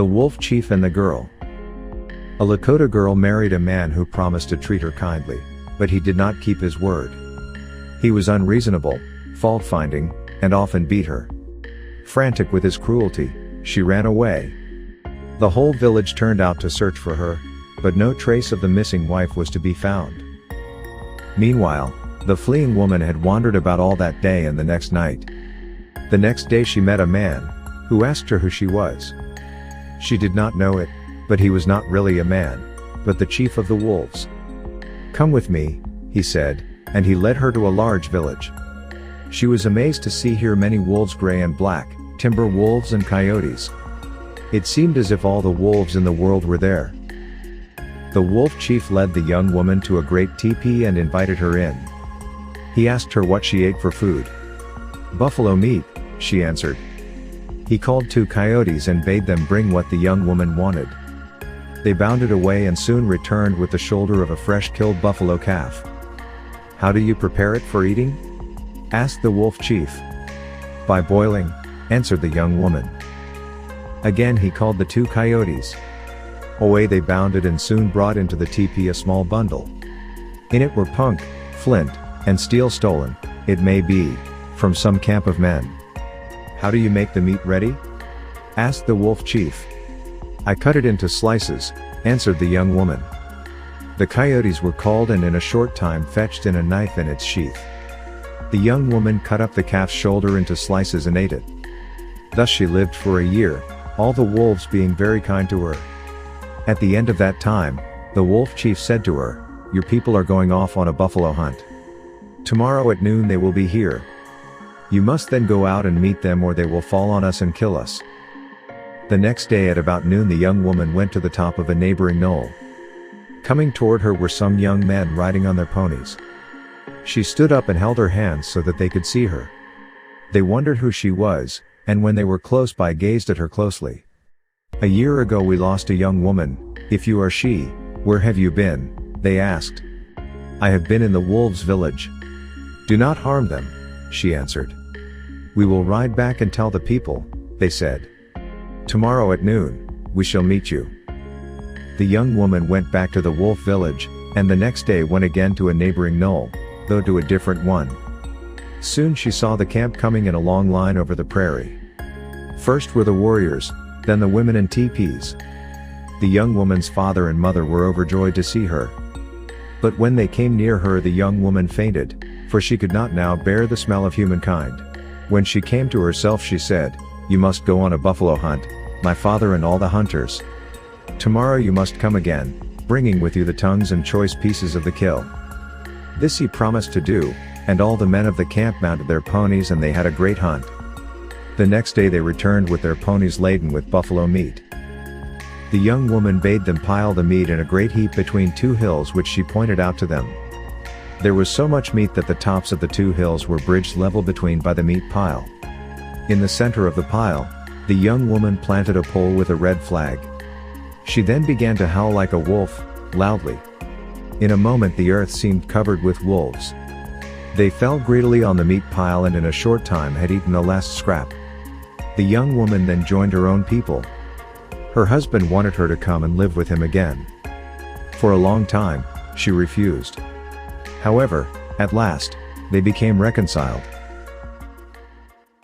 The Wolf Chief and the Girl. A Lakota girl married a man who promised to treat her kindly, but he did not keep his word. He was unreasonable, fault-finding, and often beat her. Frantic with his cruelty, she ran away. The whole village turned out to search for her, but no trace of the missing wife was to be found. Meanwhile, the fleeing woman had wandered about all that day and the next night. The next day she met a man, who asked her who she was. She did not know it, but he was not really a man, but the chief of the wolves. "Come with me," he said, and he led her to a large village. She was amazed to see here many wolves, gray and black, timber wolves and coyotes. It seemed as if all the wolves in the world were there. The wolf chief led the young woman to a great tipi and invited her in. He asked her what she ate for food. "Buffalo meat," she answered. He called 2 coyotes and bade them bring what the young woman wanted. They bounded away and soon returned with the shoulder of a fresh killed buffalo calf. "How do you prepare it for eating?" asked the wolf chief. "By boiling," answered the young woman. Again he called the 2 coyotes. Away they bounded and soon brought into the teepee a small bundle. In it were punk, flint, and steel stolen, it may be, from some camp of men. "How do you make the meat ready?" asked the wolf chief. "I cut it into slices," answered the young woman. The coyotes were called and in a short time fetched in a knife in its sheath. The young woman cut up the calf's shoulder into slices and ate it. Thus she lived for a year, all the wolves being very kind to her. At the end of that time, the wolf chief said to her, "Your people are going off on a buffalo hunt. Tomorrow at noon they will be here. You must then go out and meet them or they will fall on us and kill us." The next day at about noon the young woman went to the top of a neighboring knoll. Coming toward her were some young men riding on their ponies. She stood up and held her hands so that they could see her. They wondered who she was, and when they were close by gazed at her closely. "A year ago we lost a young woman. If you are she, where have you been?" they asked. "I have been in the wolves' village." "Do not harm them," she answered. "We will ride back and tell the people," they said. "Tomorrow at noon, we shall meet you." The young woman went back to the wolf village, and the next day went again to a neighboring knoll, though to a different one. Soon she saw the camp coming in a long line over the prairie. First were the warriors, then the women and teepees. The young woman's father and mother were overjoyed to see her. But when they came near her the young woman fainted, for she could not now bear the smell of humankind. When she came to herself she said, "You must go on a buffalo hunt, my father and all the hunters. Tomorrow you must come again, bringing with you the tongues and choice pieces of the kill." This he promised to do, and all the men of the camp mounted their ponies and they had a great hunt. The next day they returned with their ponies laden with buffalo meat. The young woman bade them pile the meat in a great heap between 2 hills which she pointed out to them. There was so much meat that the tops of the 2 hills were bridged level between by the meat pile. In the center of the pile, the young woman planted a pole with a red flag. She then began to howl like a wolf, loudly. In a moment the earth seemed covered with wolves. They fell greedily on the meat pile and in a short time had eaten the last scrap. The young woman then joined her own people. Her husband wanted her to come and live with him again. For a long time, she refused. However, at last, they became reconciled.